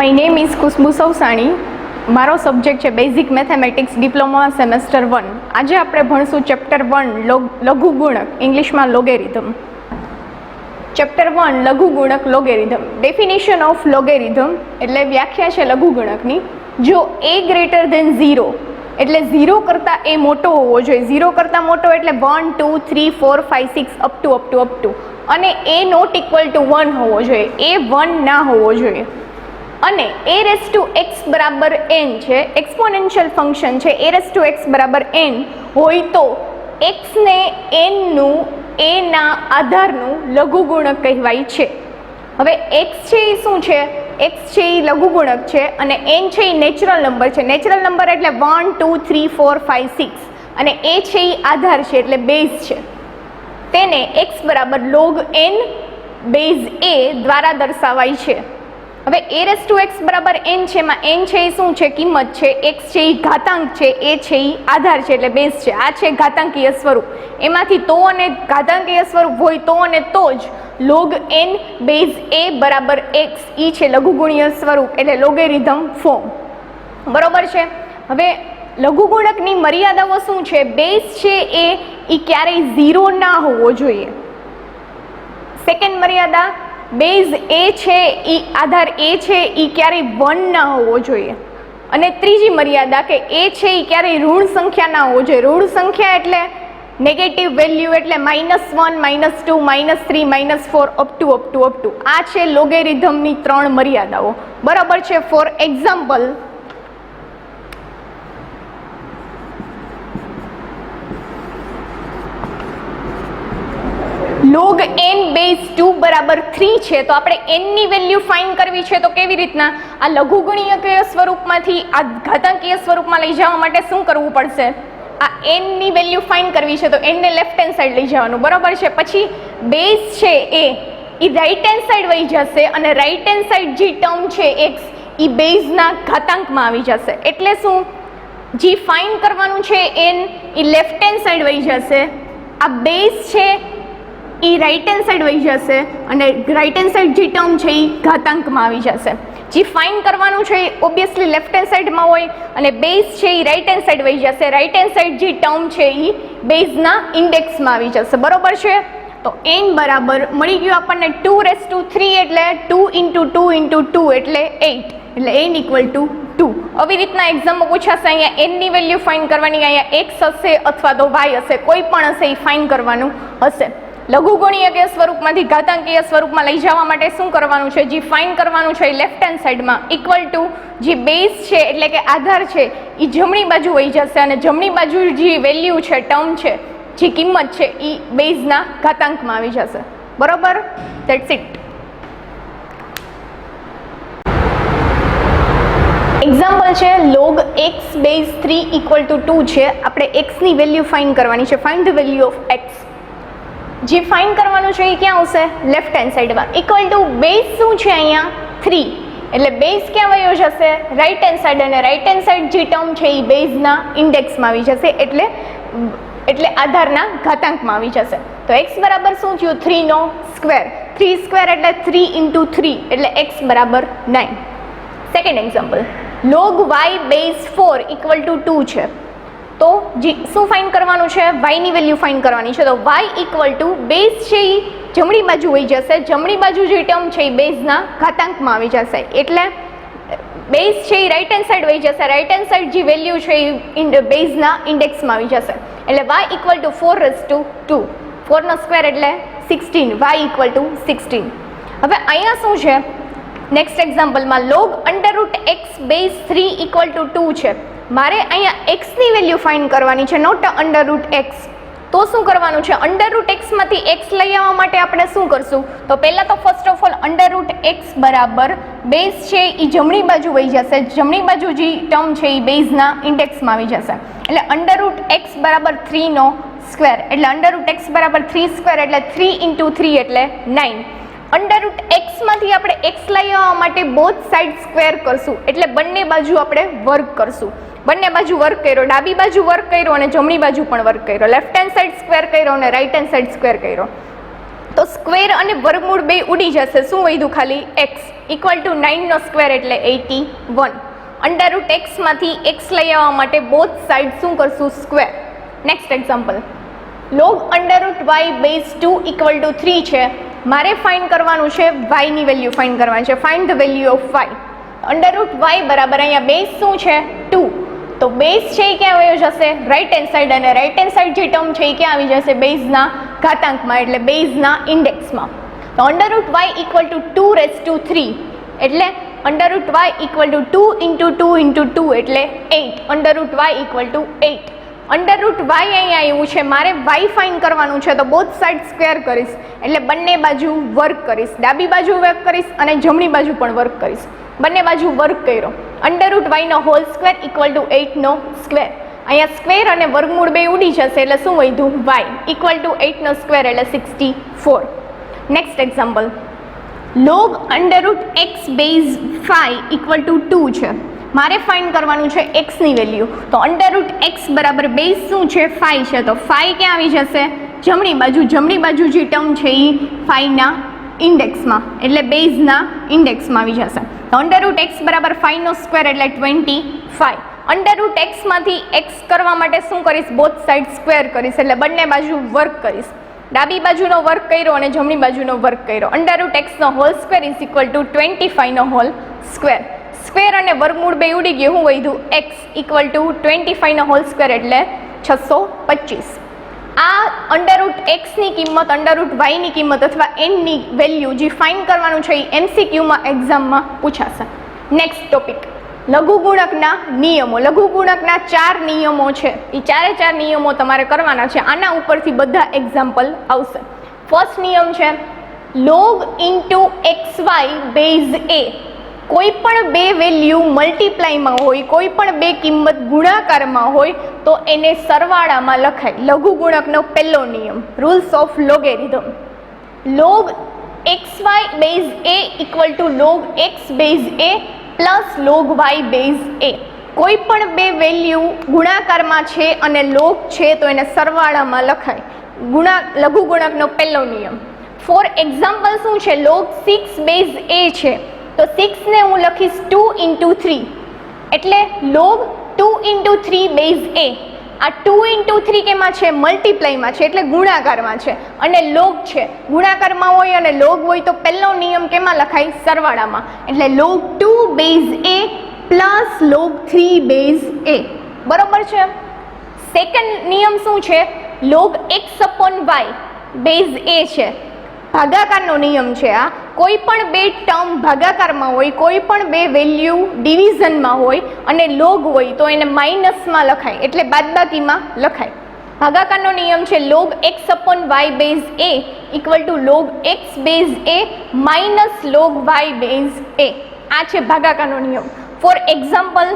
My name is ખુશ્બુ સવસાણી. મારો subject છે basic mathematics diploma semester 1. આજે આપણે ભણશું ચેપ્ટર 1 લઘુગુણક, ઇંગ્લિશમાં લોગેરિધમ. ચેપ્ટર 1 લઘુગુણક લોગેરિધમ. ડેફિનેશન ઓફ લોગેરિધમ એટલે વ્યાખ્યા છે લઘુગુણકની. જો a ગ્રેટર ધેન 0 એટલે 0 કરતાં એ મોટો હોવો જોઈએ. 0 કરતાં મોટો એટલે 1 2 3 4 5 6 અપ ટુ અને એ નોટ ઇક્વલ ટુ 1 હોવો જોઈએ. એ 1 ના હોવો જોઈએ. અને a રેસ ટુ x બરાબર n છે, એક્સપોનેન્શિયલ ફંક્શન છે. a રેસ ટુ x બરાબર n હોય તો x ને n નું a ના આધારનું લઘુગુણક કહેવાય છે. હવે x છે એ શું છે? x છે એ લઘુગુણક છે અને n છે એ નેચરલ નંબર છે. નેચરલ નંબર એટલે 1 2 3 4 5 6 અને a છે એ આધાર છે એટલે બેઝ છે. તેને x બરાબર log n બેઝ a દ્વારા દર્શાવાય છે. હવે a રેસ ટુ x બરાબર n છે, એમાં n છે એ શું છે? કિંમત છે. x છે એ ઘાતાંક છે, a છે એ આધાર છે એટલે બેઝ છે. આ છે ઘાતાંકીય સ્વરૂપ. એમાંથી તો અને ઘાતાંકીય સ્વરૂપ હોય તો અને તો જ log n બેઝ a બરાબર x ઈ છે લઘુગુણ્ય સ્વરૂપ એટલે લોગેરિધમ ફોર્મ. બરોબર છે. હવે લઘુગુણકની મર્યાદાઓ શું છે? બેઝ છે એ ક્યારેય 0 ના હોવો જોઈએ. સેકન્ડ મર્યાદા, બેઝ a છે એ આધાર a છે એ ક્યારેય 1 ના હોવો જોઈએ. અને ત્રીજી મર્યાદા કે a છે એ ક્યારેય ઋણ સંખ્યા ના હોવો જોઈએ. ઋણ સંખ્યા એટલે નેગેટિવ વેલ્યુ એટલે -1 -2 -3 -4 અપ ટુ. આ છે લોગેરિધમની 3 મર્યાદાઓ. બરાબર છે. For example, log n base 2 બરાબર 3 છે તો આપણે n ની વેલ્યુ ફાઇન્ડ કરવી છે. તો કેવી રીતના? આ લઘુગુણ્યકીય સ્વરૂપમાંથી આ ઘાતાંકીય સ્વરૂપમાં લઈ જવા માટે શું કરવું પડશે? આ n ની વેલ્યુ ફાઇન્ડ કરવી છે તો n ને લેફ્ટ હેન્ડ સાઈડ લઈ જવાનું. બરાબર છે. પછી બેઝ છે એ રાઈટ હેન્ડ સાઈડ વહી જશે અને રાઈટ હેન્ડ સાઈડ જે ટર્મ છે x એ બેઝના ઘાતાંકમાં આવી જશે. એટલે શું? જે ફાઇન્ડ કરવાનું છે n એ લેફ્ટ હેન્ડ સાઈડ વહી જશે. આ બેઝ છે એ રાઈટ હેન્ડ સાઈડ વહી જશે અને રાઈટ હેન્ડ સાઈડ જે ટર્મ છે એ ઘાતાંકમાં આવી જશે. જે ફાઇન્ડ કરવાનું છે એ ઓબ્વિયસલી લેફ્ટ હેન્ડ સાઈડમાં હોય અને બેઝ છે એ રાઈટ હેન્ડ સાઈડ વહી જશે. રાઈટ હેન્ડ સાઈડ જે ટર્મ છે એ બેઝના ઇન્ડેક્સમાં આવી જશે. બરોબર છે. તો n બરાબર મળી ગયું આપણને 2⁵ એટલે 2 × 2 એટલે 8 એટલે n ઇક્વલ ટુ 2. આવી રીતના એક્ઝામમાં પૂછાશે. અહીંયા n ની વેલ્યુ ફાઇન્ડ કરવાની, અહીંયા x હશે અથવા તો y હશે, કોઈ પણ હશે એ ફાઇન્ડ કરવાનું હશે. લઘુગુણ્યકીય સ્વરૂપમાંથી ઘાતાંકીય સ્વરૂપમાં લઈ જવા માટે શું કરવાનું છે? જે ફાઇન્ડ કરવાનું છે એ લેફ્ટ હેન્ડ સાઈડમાં ઇક્વલ ટુ જે બેઝ છે એટલે કે આધાર છે એ જમણી બાજુ વહી જશે અને જમણી બાજુ જે વેલ્યુ છે, ટર્મ છે, જે કિંમત છે એ બેઝના ઘાતાંકમાં આવી જશે. બરોબર? That's it. એક્ઝામ્પલ છે log x base 3 equal to 2 છે. આપણે x ની વેલ્યુ ફાઇન્ડ કરવાની છે. Find the value of x. જે ફાઇન્ડ કરવાનું છે એ ક્યાં આવશે? લેફ્ટ હેન્ડ સાઈડમાં. ઇક્વલ ટુ બેઝ શું છે? અહીંયા 3 એટલે બેઝ ક્યાં વયો જશે? રાઈટ હેન્ડ સાઈડ અને રાઈટ હેન્ડ સાઈડ જે ટર્મ છે એ બેઝના ઇન્ડેક્સમાં આવી જશે એટલે આધારના ઘાતાંકમાં આવી જશે. તો x બરાબર શું થયું? 3 નો સ્ક્વેર. 3 સ્ક્વેર એટલે 3 × 3 એટલે x બરાબર 9. Second example, log y base 4 equal to 2 છે. તો શું ફાઇન્ડ કરવાનું છે? y ની વેલ્યુ ફાઇન્ડ કરવાની છે. તો y ઇક્વલ ટુ બેઝ છે એ જમણી બાજુ વહી જશે. જમણી બાજુ જે ટર્મ છે એ બેઝના ઘાતાંકમાં આવી જશે એટલે બેઝ છે એ રાઈટ હેન્ડ સાઈડ વહી જશે. રાઈટ હેન્ડ સાઈડ જે વેલ્યુ છે એ બેઝના ઇન્ડેક્સમાં આવી જશે એટલે y ઇક્વલ ટુ 4⁵2. 4 નો સ્ક્વેર એટલે 16. y equal to 16. હવે અહીંયા શું છે? નેક્સ્ટ એક્ઝામ્પલમાં log √x base 3 equal to 2 છે. મારે અહીંયા x ની વેલ્યુ ફાઇન્ડ કરવાની છે, નોટ √x. તો શું કરવાનું છે? √x માંથી x લઈ આવવા માટે આપણે શું કરશું? તો પહેલાં તો ફર્સ્ટ ઓફ ઓલ √x બરાબર બેઝ છે એ જમણી બાજુ વહી જશે. જમણી બાજુ જે ટર્મ છે એ બેઝના ઇન્ડેક્સમાં આવી જશે એટલે √x બરાબર 3 નો સ્ક્વેર એટલે √x બરાબર 3 સ્ક્વેર એટલે 3 × 3 એટલે 9. √x માંથી આપણે x લઈ આવવા માટે બોથ સાઈડ સ્ક્વેર કરશું એટલે બંને બાજુ આપણે વર્ગ કરશું. બંને બાજુ વર્ક કર્યો, ડાબી બાજુ વર્ક કર્યો અને જમણી બાજુ પણ વર્ક કર્યો. લેફ્ટ હેન્ડ સાઈડ સ્ક્વેર કર્યો અને રાઈટ હેન્ડ સાઈડ સ્ક્વેર કર્યો. તો સ્ક્વેર અને વર્ગમૂળ બે ઉડી જશે. શું વધ્યું? ખાલી x ઇક્વલ ટુ 9નો સ્ક્વેર એટલે 81. અંડરરૂટ એક્સમાંથી એક્સ લઈ આવવા માટે બોથ સાઈડ શું કરશું? Square. Next example, log under root Y base 2 equal to 3 છે. મારે ફાઇન્ડ કરવાનું છે વાયની વેલ્યુ ફાઇન્ડ કરવાની છે. Find the value of Y. Under root Y બરાબર અહીંયા બેઝ શું છે? 2. તો બેઝ છે એ ક્યાં વયો જશે? રાઇટ હેન્ડ સાઈડ, અને રાઇટ હેન્ડ સાઈડ જે ટર્મ છે એ ક્યાં આવી જશે? બેઝના ઘાતાંકમાં, એટલે બેઝના ઇન્ડેક્સમાં. તો અંડરરૂટ વાય ઇક્વલ ટુ 2⁻³ એટલે અંડરરૂટ વાય ઇક્વલ ટુ 2 × 2 × 2 એટલે 8. Under root Y equal to 8. Under root Y અહીંયા આવ્યું છે, મારે વાય ફાઇન્ડ કરવાનું છે, તો બોથ સાઈડ સ્ક્વેર કરીશ એટલે બંને બાજુ વર્ક કરીશ. ડાબી બાજુ વર્ક કરીશ અને જમણી બાજુ પણ વર્ક કરીશ. બંને બાજુ વર્ક કર્યો. અંડરરૂટ વાયનો હોલ સ્ક્વેર ઇક્વલ ટુ 8નો સ્ક્વેર. અહીંયા સ્ક્વેર અને વર્ગમૂળ બે ઉડી જશે એટલે શું વધ્યું? વાય ઇક્વલ ટુ 8નો સ્ક્વેર એટલે 64. Next example, log under root X base 5 equal to 2 છે. મારે ફાઇન્ડ કરવાનું છે એક્સની વેલ્યુ. તો અંડરરૂટ એક્સ બરાબર બેઝ શું છે? 5 છે. તો 5 ક્યાં આવી જશે? જમણી બાજુ. જમણી બાજુ જે ટર્મ છે એ 5ના ઇન્ડેક્સમાં એટલે બેઝના ઇન્ડેક્સમાં આવી જશે. તો અંડરરૂટ એક્સ બરાબર 5નો સ્ક્વેર એટલે 25. અંડરરૂટ એક્સમાંથી એક્સ કરવા માટે શું કરીશ? બોથ સાઈડ સ્ક્વેર કરીશ એટલે બંને બાજુ વર્ક કરીશ. ડાબી બાજુનો વર્ક કર્યો અને જમણી બાજુનો વર્ક કર્યો. અંડરરૂટ એક્સનો whole square is equal to 25નો હોલ સ્ક્વેર. સ્ક્વેર અને વર્ગમૂળ બે ઉડી ગયું. હું વધ્યું? એક્સ ઇક્વલ ટુ 25નો હોલ સ્ક્વેર એટલે 625. આ અંડરરૂટ એક્સની કિંમત, અંડરરૂટ વાયની કિંમત અથવા એનની વેલ્યુ જે ફાઇન્ડ કરવાનું છે એ MCQમાં એક્ઝામમાં પૂછાશે. નેક્સ્ટ ટોપિક, લઘુગુણકના નિયમો. લઘુગુણકના 4 નિયમો છે. એ 4 નિયમો તમારે કરવાના છે. આના ઉપરથી બધા એક્ઝામ્પલ આવશે. ફર્સ્ટ નિયમ છે log into XY base A. કોઈ પણ બે વેલ્યુ મલ્ટીપ્લાયમાં હોય, કોઈ પણ બે કિંમત ગુણાકારમાં હોય તો એને સરવાળામાં લખાય. લઘુગુણકનો પહેલો નિયમ, rules of logarithm. Log XY base A equal to log X base A plus log Y base A. કોઈ પણ બે વેલ્યુ ગુણાકારમાં છે અને લોગ છે તો એને સરવાળામાં લખાય. લઘુગુણકનો પહેલો નિયમ. ફોર એક્ઝામ્પલ શું છે? લોગ 6 બેઝ A છે તો 6ને હું લખીશ 2 × 3 એટલે લોગ 2 × 3 બેઝ A. આ 2 × 3 કેમાં છે? મલ્ટીપ્લાયમાં છે એટલે ગુણાકારમાં છે, અને લોગ છે. ગુણાકારમાં હોય અને લોગ હોય તો પહેલો નિયમ કેમાં લખાય? સરવાળામાં. એટલે log 2 base A plus log 3 base A. બરોબર છે. સેકન્ડ નિયમ શું છે? લોગ x/y બેઝ A છે. ભાગાકારનો નિયમ છે આ. કોઈ પણ બે ટર્મ ભાગાકારમાં હોય, કોઈ પણ બે વેલ્યુ ડિવિઝનમાં હોય અને લોગ હોય તો એને માઇનસમાં લખાય એટલે બાદબાકીમાં લખાય. ભાગાકારનો નિયમ છે log x/y base A equal to log x base A minus log y base A. આ છે ભાગાકારનો નિયમ. Four example,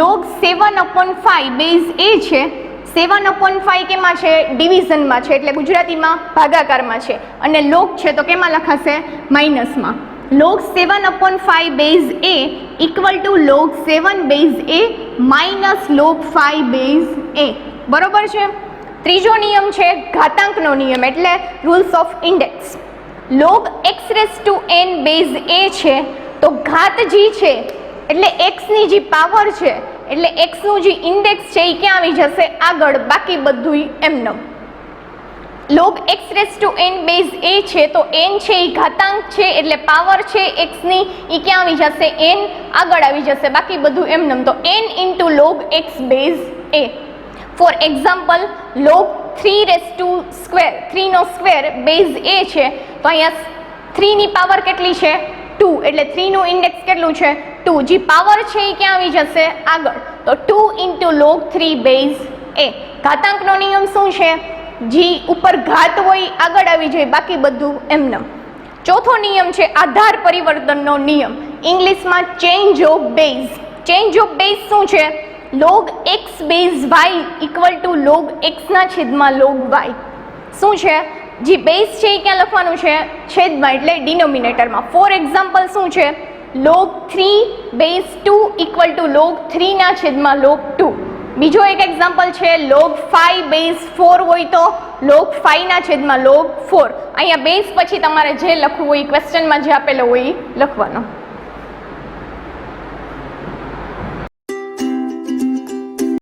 log 7/5 base A છે. 7/5 કેમાં છે? ડિવિઝનમાં છે એટલે ગુજરાતીમાં ભાગાકારમાં છે, અને લોગ છે તો કેમાં લખાશે? માઇનસમાં. Log 7/5 base A equal to log 7 base A minus log 5 base A. બરોબર છે. ત્રીજો નિયમ છે ઘાતાંકનો નિયમ એટલે rules of index. Log x⁻n base A છે તો ઘાત જી છે એટલે એક્સની જે પાવર છે એટલે એક્સનું જે ઇન્ડેક્સ છે એ ક્યાં આવી જશે? આગળ. બાકી બધું એમનેમ. લોગ x⁻n બેઝ A છે તો n છે એ ઘાતાંક છે એટલે પાવર છે એક્સની એ ક્યાં આવી જશે? n આગળ આવી જશે. બાકી બધું એમનેમ. તો n × log x base A. For example, log 3⁻², 3નો સ્ક્વેર બેઝ A છે તો અહીંયા 3ની પાવર કેટલી છે? 2 એટલે 3નું ઇન્ડેક્સ કેટલું છે? 2. જે પાવર છે એ ક્યાં આવી જશે? આગળ. તો 2 × લોગ 3 બેઝ A. ઘાતાંકનો નિયમ શું છે? જે ઉપર ઘાત હોય આગળ આવી જાય, બાકી બધું એમનેમ. ચોથો નિયમ છે આધાર પરિવર્તનનો નિયમ, ઇંગ્લિશમાં change of base. Change of base શું છે? Log x base y equal to log x/લોગ y. શું છે? જે બેઝ છે એ ક્યાં લખવાનું છે? છેદમાં એટલે ડિનોમિનેટરમાં. ફોર એક્ઝામ્પલ શું છે? Log 3 base 2 equal to log 3/લોગ 2. બીજો એક એક્ઝામ્પલ છે લોગ 5 બેઝ 4 હોય તો log 5 ના છેદમાં log 4. અહીંયા બેઝ પછી તમારે જે લખવું હોય ક્વેશ્ચનમાં જે આપેલો હોય એ લખવાનો.